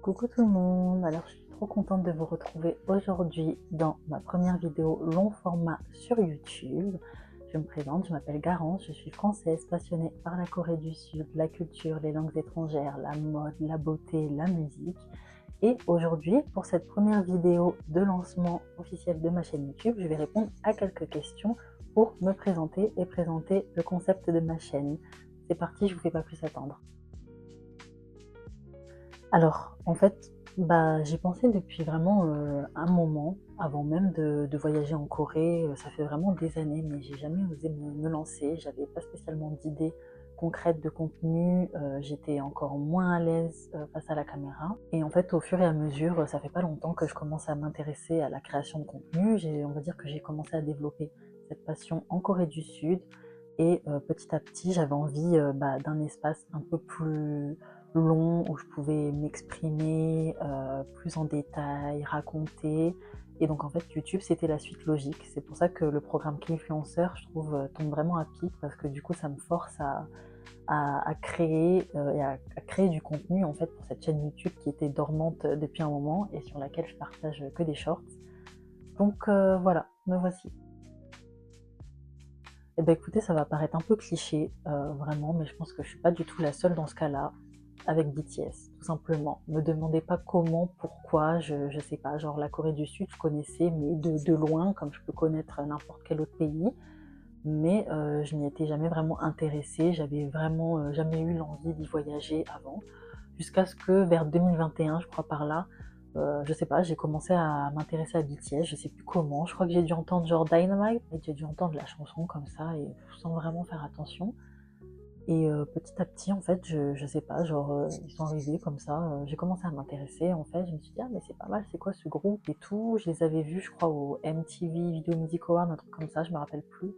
Coucou tout le monde, alors je suis trop contente de vous retrouver aujourd'hui dans ma première vidéo long format sur YouTube. Je me présente, je m'appelle Garance, je suis française passionnée par la Corée du Sud, la culture, les langues étrangères, la mode, la beauté, la musique. Et aujourd'hui, pour cette première vidéo de lancement officiel de ma chaîne YouTube, je vais répondre à quelques questions pour me présenter et présenter le concept de ma chaîne. C'est parti, je vous fais pas plus attendre. Alors, en fait, j'ai pensé depuis vraiment un moment, avant même de voyager en Corée, ça fait vraiment des années, mais j'ai jamais osé me lancer, j'avais pas spécialement d'idées concrètes de contenu, j'étais encore moins à l'aise face à la caméra. Et en fait, au fur et à mesure, ça fait pas longtemps que je commence à m'intéresser à la création de contenu, on va dire que j'ai commencé à développer cette passion en Corée du Sud, et petit à petit, j'avais envie d'un espace un peu plus long où je pouvais m'exprimer plus en détail, raconter. Et donc en fait YouTube c'était la suite logique. C'est pour ça que le programme Kingfluencer je trouve tombe vraiment à pic parce que du coup ça me force à créer et à créer du contenu en fait pour cette chaîne YouTube qui était dormante depuis un moment et sur laquelle je partage que des shorts. Donc voilà, me voici. Eh ben écoutez, ça va paraître un peu cliché, vraiment, mais je pense que je suis pas du tout la seule dans ce cas-là, avec BTS, tout simplement. Me demandez pas comment, pourquoi, je sais pas, genre la Corée du Sud, je connaissais, mais de loin, comme je peux connaître n'importe quel autre pays, mais je n'y étais jamais vraiment intéressée, j'avais vraiment jamais eu l'envie d'y voyager avant, jusqu'à ce que vers 2021, je crois par là, je sais pas, j'ai commencé à m'intéresser à BTS, je sais plus comment, je crois que j'ai dû entendre genre Dynamite, et j'ai dû entendre la chanson comme ça, et sans vraiment faire attention. Et petit à petit, en fait, je sais pas, genre, ils sont arrivés comme ça, j'ai commencé à m'intéresser, en fait, je me suis dit: «Ah mais c'est pas mal, c'est quoi ce groupe et tout?» Je les avais vus, je crois, au MTV Video Music Award, un truc comme ça, je me rappelle plus.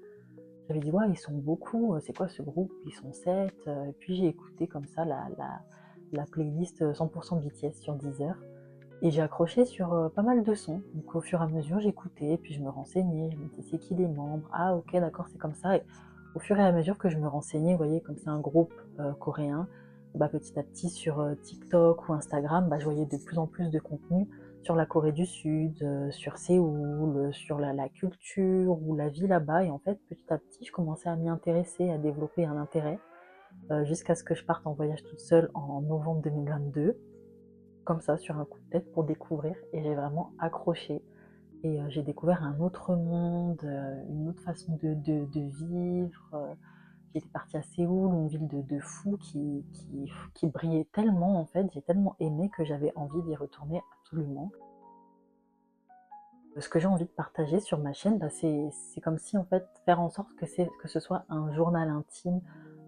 J'avais dit: «Ouais, ils sont beaucoup, c'est quoi ce groupe? Ils sont 7». Et puis j'ai écouté comme ça la playlist 100% BTS sur Deezer et j'ai accroché sur pas mal de sons. Donc au fur et à mesure, j'écoutais, puis je me renseignais, je me disais: «C'est qui les membres? Ah OK, d'accord, c'est comme ça». Et au fur et à mesure que je me renseignais, vous voyez, comme c'est un groupe coréen, petit à petit sur TikTok ou Instagram, je voyais de plus en plus de contenu sur la Corée du Sud, sur Séoul, sur la culture ou la vie là-bas. Et en fait, petit à petit, je commençais à m'y intéresser, à développer un intérêt, jusqu'à ce que je parte en voyage toute seule en novembre 2022, comme ça, sur un coup de tête pour découvrir. Et j'ai vraiment accroché. Et j'ai découvert un autre monde, une autre façon de vivre. J'étais partie à Séoul, une ville de fous qui brillait tellement en fait, j'ai tellement aimé que j'avais envie d'y retourner absolument. Ce que j'ai envie de partager sur ma chaîne, c'est comme si en fait faire en sorte que ce soit un journal intime,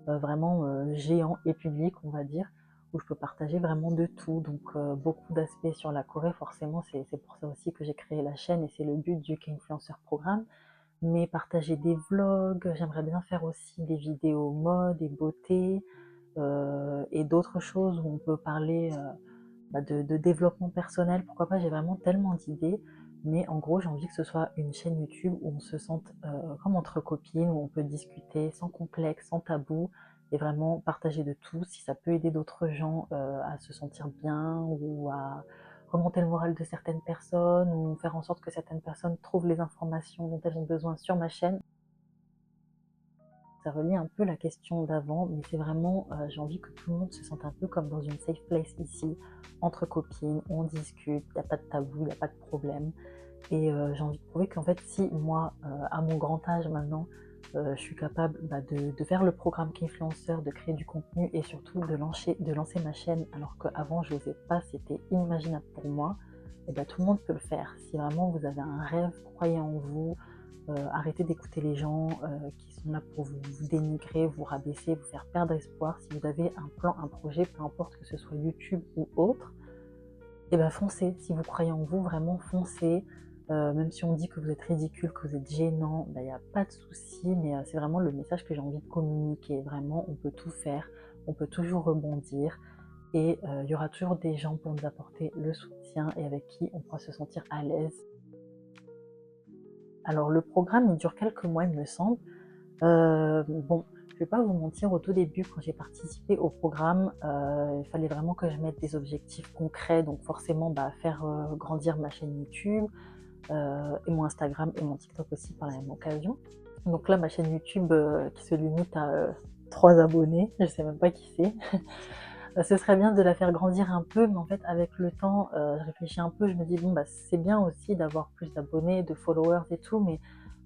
vraiment géant et public on va dire, où je peux partager vraiment de tout, donc beaucoup d'aspects sur la Corée forcément, c'est pour ça aussi que j'ai créé la chaîne et c'est le but du Kingfluencer programme. Mais partager des vlogs, j'aimerais bien faire aussi des vidéos mode et beauté, et d'autres choses où on peut parler de développement personnel, pourquoi pas, j'ai vraiment tellement d'idées. Mais en gros, j'ai envie que ce soit une chaîne YouTube où on se sente comme entre copines, où on peut discuter sans complexe, sans tabou, et vraiment partager de tout. Si ça peut aider d'autres gens à se sentir bien, ou à remonter le moral de certaines personnes, ou faire en sorte que certaines personnes trouvent les informations dont elles ont besoin sur ma chaîne. Ça relie un peu la question d'avant, mais c'est vraiment, j'ai envie que tout le monde se sente un peu comme dans une safe place ici, entre copines, on discute, il n'y a pas de tabou, il n'y a pas de problème. Et j'ai envie de prouver qu'en fait, si moi, à mon grand âge maintenant, je suis capable de faire le programme Kingfluencer, de créer du contenu et surtout de lancer ma chaîne, alors qu'avant je n'osais pas, c'était inimaginable pour moi, et tout le monde peut le faire. Si vraiment vous avez un rêve, croyez en vous, arrêtez d'écouter les gens qui sont là pour vous dénigrer, vous rabaisser, vous faire perdre espoir. Si vous avez un plan, un projet, peu importe que ce soit YouTube ou autre, foncez. Si vous croyez en vous, vraiment foncez. Même si on dit que vous êtes ridicule, que vous êtes gênant, il n'y a pas de souci, mais c'est vraiment le message que j'ai envie de communiquer. Vraiment, on peut tout faire, on peut toujours rebondir, et il y aura toujours des gens pour nous apporter le soutien et avec qui on pourra se sentir à l'aise. Alors le programme, il dure quelques mois, il me semble. Bon, je vais pas vous mentir, au tout début, quand j'ai participé au programme, il fallait vraiment que je mette des objectifs concrets, donc forcément, faire grandir ma chaîne YouTube, et mon Instagram et mon TikTok aussi par la même occasion. Donc là, ma chaîne YouTube qui se limite à 3 abonnés, je sais même pas qui c'est. Ce serait bien de la faire grandir un peu, mais en fait, avec le temps, je réfléchis un peu, je me dis: «Bon, c'est bien aussi d'avoir plus d'abonnés, de followers et tout, mais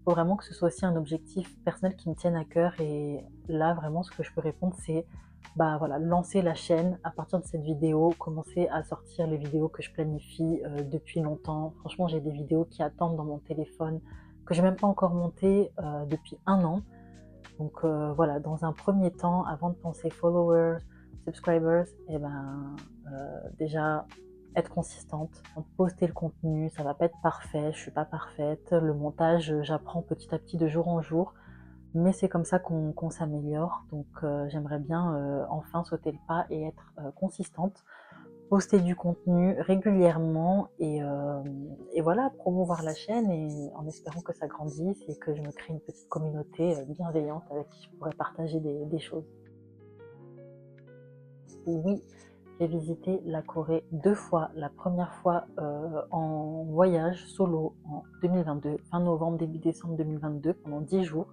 faut vraiment que ce soit aussi un objectif personnel qui me tienne à cœur». Et là, vraiment, ce que je peux répondre, c'est, voilà, lancer la chaîne à partir de cette vidéo, commencer à sortir les vidéos que je planifie, depuis longtemps. Franchement, j'ai des vidéos qui attendent dans mon téléphone, que j'ai même pas encore montées, depuis 1 an. Donc voilà, dans un premier temps, avant de penser followers, subscribers, déjà être consistante, poster le contenu, ça va pas être parfait, je suis pas parfaite. Le montage, j'apprends petit à petit de jour en jour, mais c'est comme ça qu'on s'améliore. Donc j'aimerais bien enfin sauter le pas et être consistante, poster du contenu régulièrement et voilà, promouvoir la chaîne et en espérant que ça grandisse et que je me crée une petite communauté bienveillante avec qui je pourrais partager des choses. Oui, j'ai visité la Corée 2 fois. La première fois en voyage solo en 2022, fin novembre, début décembre 2022, pendant 10 jours.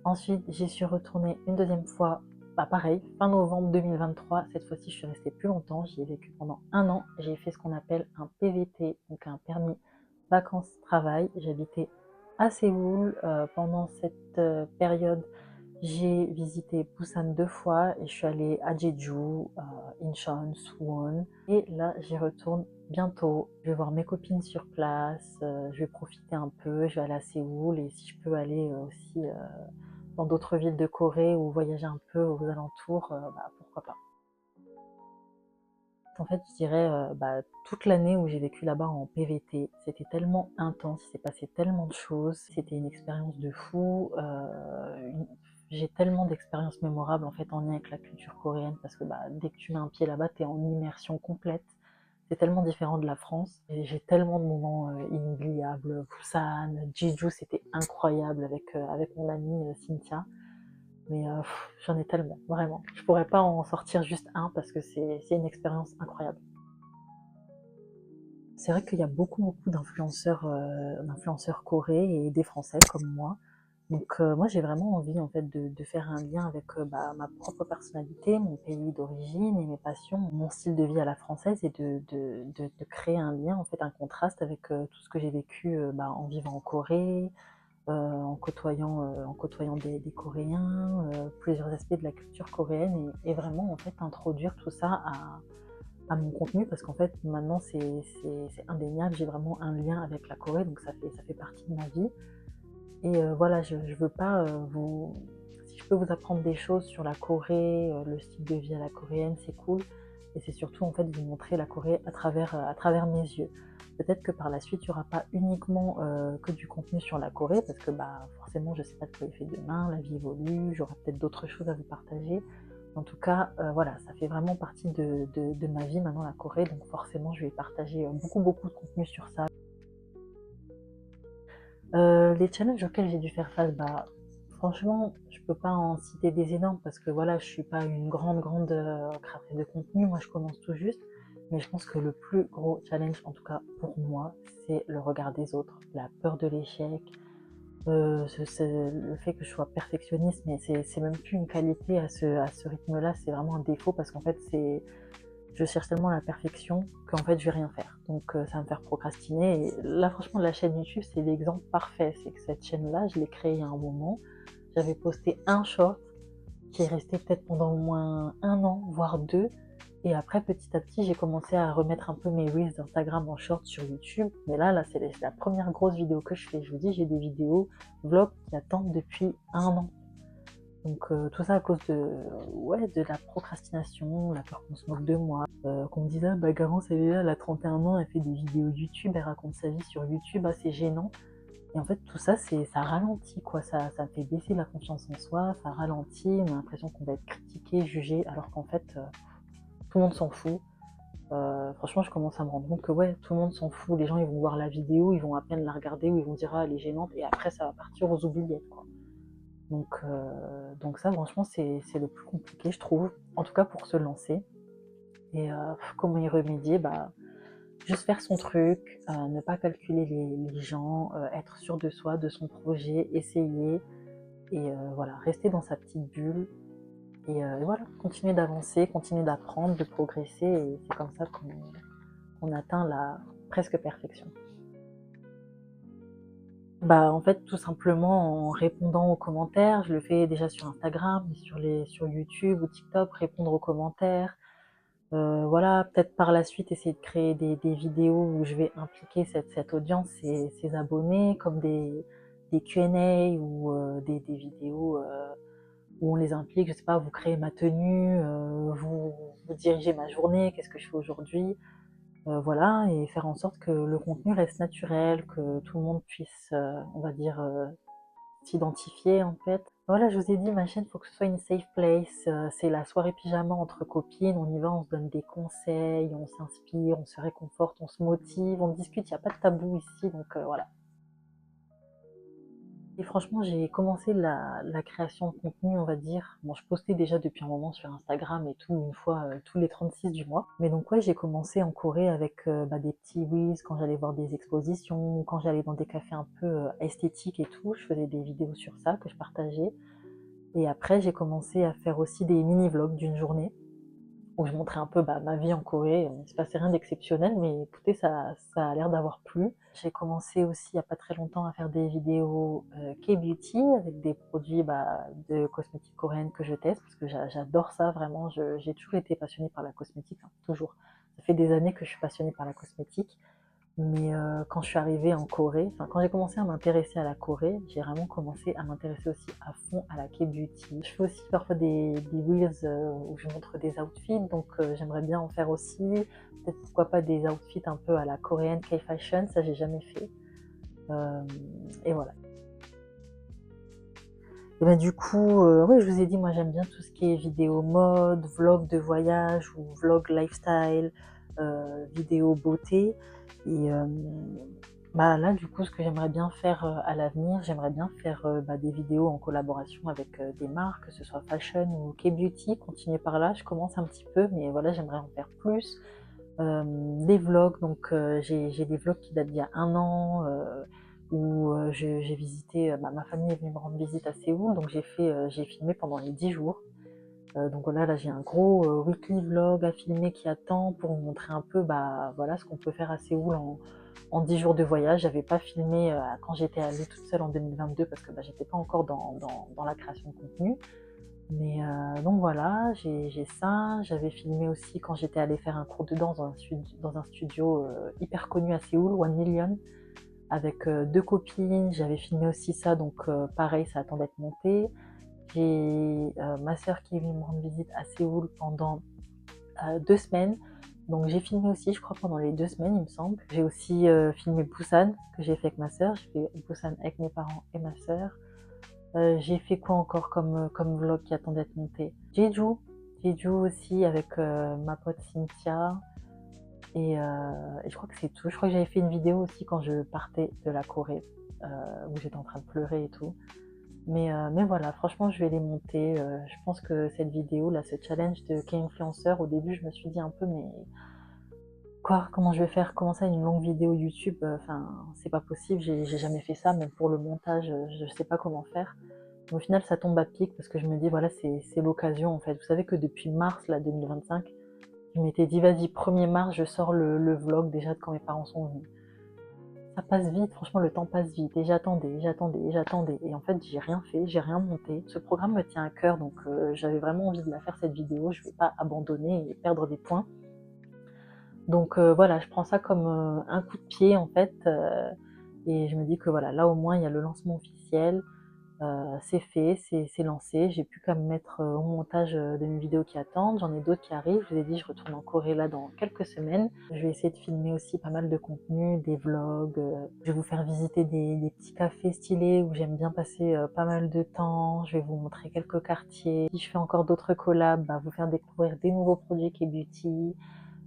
Ensuite, j'y suis retournée une deuxième fois, pareil, fin novembre 2023. Cette fois-ci, je suis restée plus longtemps. J'y ai vécu pendant 1 an. J'ai fait ce qu'on appelle un PVT, donc un permis vacances-travail. J'habitais à Séoul. Pendant cette période, j'ai visité Busan 2 fois et je suis allée à Jeju, Incheon, Suwon. Et là, j'y retourne bientôt. Je vais voir mes copines sur place, je vais profiter un peu, je vais aller à Séoul et si je peux aller aussi dans d'autres villes de Corée ou voyager un peu aux alentours, pourquoi pas. En fait, je dirais toute l'année où j'ai vécu là-bas en PVT, c'était tellement intense, il s'est passé tellement de choses, c'était une expérience de fou. J'ai tellement d'expériences mémorables en fait en lien avec la culture coréenne parce que dès que tu mets un pied là-bas, tu es en immersion complète. C'est tellement différent de la France et j'ai tellement de moments inoubliables. Busan, Jeju, c'était incroyable avec mon amie Cynthia. Mais j'en ai tellement, vraiment. Je pourrais pas en sortir juste un parce que c'est une expérience incroyable. C'est vrai qu'il y a beaucoup d'influenceurs coré et des Français comme moi. Donc moi j'ai vraiment envie en fait de faire un lien avec ma propre personnalité, mon pays d'origine et mes passions, mon style de vie à la française et de créer un lien, en fait un contraste avec tout ce que j'ai vécu en vivant en Corée, en côtoyant des Coréens, plusieurs aspects de la culture coréenne et vraiment en fait introduire tout ça à mon contenu parce qu'en fait maintenant c'est indéniable, j'ai vraiment un lien avec la Corée donc ça fait partie de ma vie. Et voilà, je veux pas si je peux vous apprendre des choses sur la Corée, le style de vie à la coréenne, c'est cool. Et c'est surtout en fait vous montrer la Corée à travers mes yeux. Peut-être que par la suite, il y aura pas uniquement que du contenu sur la Corée, parce que forcément, je sais pas de quoi il fait demain, la vie évolue, j'aurai peut-être d'autres choses à vous partager. En tout cas, voilà, ça fait vraiment partie de ma vie maintenant la Corée, donc forcément, je vais partager beaucoup de contenu sur ça. Les challenges auxquels j'ai dû faire face, franchement, je peux pas en citer des énormes parce que voilà, je suis pas une grande créatrice de contenu. Moi, je commence tout juste. Mais je pense que le plus gros challenge, en tout cas pour moi, c'est le regard des autres, la peur de l'échec, c'est le fait que je sois perfectionniste, mais c'est même plus une qualité à ce rythme-là, c'est vraiment un défaut parce qu'en fait, je cherche tellement la perfection qu'en fait, je vais rien faire. Donc, ça va me faire procrastiner. Et là, franchement, la chaîne YouTube, c'est l'exemple parfait. C'est que cette chaîne-là, je l'ai créée il y a un moment. J'avais posté un short qui est resté peut-être pendant au moins 1 an, voire 2. Et après, petit à petit, j'ai commencé à remettre un peu mes reels d'Instagram en short sur YouTube. Mais là c'est la première grosse vidéo que je fais. Je vous dis, j'ai des vidéos vlogs qui attendent depuis 1 an. Donc tout ça à cause de la procrastination, la peur qu'on se moque de moi, qu'on me dise «Ah Garance elle a 31 ans, elle fait des vidéos YouTube, elle raconte sa vie sur YouTube, ah c'est gênant». Et en fait tout ça ça ralentit quoi, ça me fait baisser la confiance en soi, ça ralentit, on a l'impression qu'on va être critiqué, jugé, alors qu'en fait tout le monde s'en fout. Franchement je commence à me rendre compte que ouais, tout le monde s'en fout, les gens ils vont voir la vidéo, ils vont à peine la regarder ou ils vont dire «Ah elle est gênante» et après ça va partir aux oubliettes quoi. Donc ça franchement c'est le plus compliqué je trouve, en tout cas pour se lancer. Et comment y remédier? Bah, juste faire son truc, ne pas calculer les gens, être sûr de soi, de son projet, essayer et voilà, rester dans sa petite bulle et voilà, continuer d'avancer, continuer d'apprendre, de progresser et c'est comme ça qu'on atteint la presque perfection. Bah, en fait, tout simplement en répondant aux commentaires. Je le fais déjà sur Instagram, mais sur YouTube ou TikTok, répondre aux commentaires. Voilà, peut-être par la suite essayer de créer des vidéos où je vais impliquer cette audience, ces abonnés, comme des Q&A ou des vidéos où on les implique, je sais pas, vous créez ma tenue, vous dirigez ma journée, qu'est-ce que je fais aujourd'hui, voilà, et faire en sorte que le contenu reste naturel, que tout le monde puisse, on va dire, s'identifier en fait. Voilà, je vous ai dit, ma chaîne, faut que ce soit une safe place. C'est la soirée pyjama entre copines. On y va, on se donne des conseils, on s'inspire, on se réconforte, on se motive, on discute. Il n'y a pas de tabou ici, donc voilà. Et franchement, j'ai commencé la création de contenu, on va dire. Bon, je postais déjà depuis un moment sur Instagram et tout, une fois tous les 36 du mois. Mais donc ouais, j'ai commencé en Corée avec des petits reels quand j'allais voir des expositions, quand j'allais dans des cafés un peu esthétiques et tout. Je faisais des vidéos sur ça que je partageais. Et après, j'ai commencé à faire aussi des mini-vlogs d'une journée où je montrais un peu ma vie en Corée. Il ne se passait rien d'exceptionnel, mais écoutez, ça a l'air d'avoir plu. J'ai commencé aussi il n'y a pas très longtemps à faire des vidéos K-beauty avec des produits de cosmétiques coréennes que je teste parce que j'adore ça vraiment. J'ai toujours été passionnée par la cosmétique, hein, toujours. Ça fait des années que je suis passionnée par la cosmétique. Mais quand je suis arrivée en Corée, enfin quand j'ai commencé à m'intéresser à la Corée, j'ai vraiment commencé à m'intéresser aussi à fond à la K-beauty. Je fais aussi parfois des reels où je montre des outfits, donc j'aimerais bien en faire aussi. Peut-être pourquoi pas des outfits un peu à la coréenne K-fashion, ça j'ai jamais fait. Euh, et voilà. Et ben du coup, oui, je vous ai dit, moi j'aime bien tout ce qui est vidéo mode, vlog de voyage ou vlog lifestyle, vidéo beauté. Et là, du coup, ce que j'aimerais bien faire à l'avenir, j'aimerais bien faire des vidéos en collaboration avec des marques, que ce soit fashion ou K-beauty, continuer par là. Je commence un petit peu, mais voilà, j'aimerais en faire plus. Des vlogs, donc j'ai des vlogs qui datent d'il y a un an, où j'ai visité, ma famille est venue me rendre visite à Séoul, donc j'ai filmé pendant les 10 jours. Donc voilà, là j'ai un gros weekly vlog à filmer qui attend pour vous montrer un peu voilà, ce qu'on peut faire à Séoul en 10 jours de voyage. J'avais pas filmé quand j'étais allée toute seule en 2022 parce que j'étais pas encore dans la création de contenu. Mais donc voilà, j'ai ça. J'avais filmé aussi quand j'étais allée faire un cours de danse dans un studio hyper connu à Séoul, One Million, avec deux copines. J'avais filmé aussi ça, donc pareil, ça attend d'être monté. J'ai ma sœur qui est venue me rendre visite à Séoul pendant 2 semaines. Donc j'ai filmé aussi, je crois, pendant les 2 semaines, il me semble. J'ai aussi filmé Busan, que j'ai fait avec ma sœur. J'ai fait Busan avec mes parents et ma sœur. J'ai fait quoi encore comme vlog qui attend d'être monté? Jeju aussi avec ma pote Cynthia. Et je crois que c'est tout. Je crois que j'avais fait une vidéo aussi quand je partais de la Corée, où j'étais en train de pleurer et tout. Mais voilà, franchement, je vais les monter. Je pense que cette vidéo, là, ce challenge de K-influenceur, au début, je me suis dit un peu, mais quoi, comment je vais faire? Comment ça, une longue vidéo YouTube? Enfin, c'est pas possible, j'ai jamais fait ça, même pour le montage, je sais pas comment faire. Au final, ça tombe à pic parce que je me dis, voilà, c'est l'occasion en fait. Vous savez que depuis mars là, 2025, je m'étais dit, vas-y, 1er mars, je sors le vlog déjà de quand mes parents sont venus. Ça passe vite, franchement, le temps passe vite. Et j'attendais. Et en fait, j'ai rien fait, j'ai rien monté. Ce programme me tient à cœur, donc j'avais vraiment envie de la faire cette vidéo. Je vais pas abandonner et perdre des points. Donc voilà, je prends ça comme un coup de pied en fait. Et je me dis que voilà, là au moins, il y a le lancement officiel. C'est fait, c'est lancé. J'ai plus qu'à me mettre au montage de mes vidéos qui attendent. J'en ai d'autres qui arrivent. Je vous ai dit, je retourne en Corée là dans quelques semaines. Je vais essayer de filmer aussi pas mal de contenu, des vlogs. Je vais vous faire visiter des petits cafés stylés où j'aime bien passer pas mal de temps. Je vais vous montrer quelques quartiers. Si je fais encore d'autres collabs, vous faire découvrir des nouveaux produits K-beauty.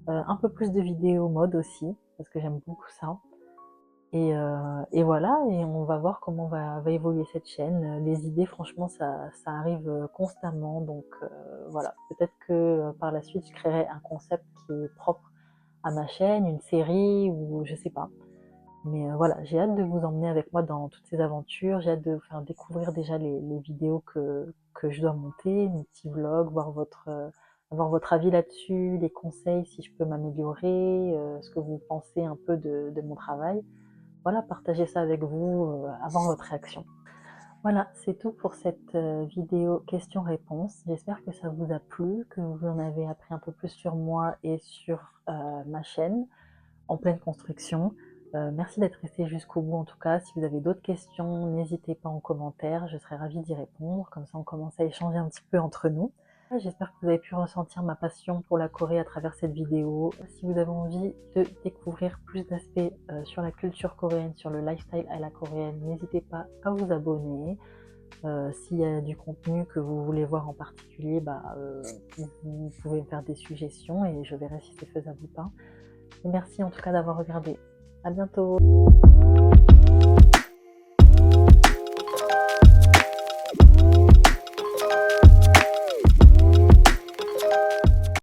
Un peu plus de vidéos mode aussi, parce que j'aime beaucoup ça. Et voilà, et on va voir comment va évoluer cette chaîne. Les idées, franchement, ça arrive constamment. Donc voilà, peut-être que par la suite, je créerai un concept qui est propre à ma chaîne, une série ou je sais pas. Mais voilà, j'ai hâte de vous emmener avec moi dans toutes ces aventures. J'ai hâte de vous faire découvrir déjà les vidéos que je dois monter, mes petits vlogs, avoir votre avis là-dessus, les conseils si je peux m'améliorer, ce que vous pensez un peu de mon travail. Voilà, partagez ça avec vous, avoir votre réaction. Voilà, c'est tout pour cette vidéo questions-réponses. J'espère que ça vous a plu, que vous en avez appris un peu plus sur moi et sur ma chaîne en pleine construction. Merci d'être resté jusqu'au bout en tout cas. Si vous avez d'autres questions, n'hésitez pas en commentaire, je serai ravie d'y répondre. Comme ça, on commence à échanger un petit peu entre nous. J'espère que vous avez pu ressentir ma passion pour la Corée à travers cette vidéo. Si vous avez envie de découvrir plus d'aspects sur la culture coréenne, sur le lifestyle à la coréenne, n'hésitez pas à vous abonner. S'il y a du contenu que vous voulez voir en particulier, vous pouvez me faire des suggestions et je verrai si c'est faisable ou pas. Et merci en tout cas d'avoir regardé. À bientôt!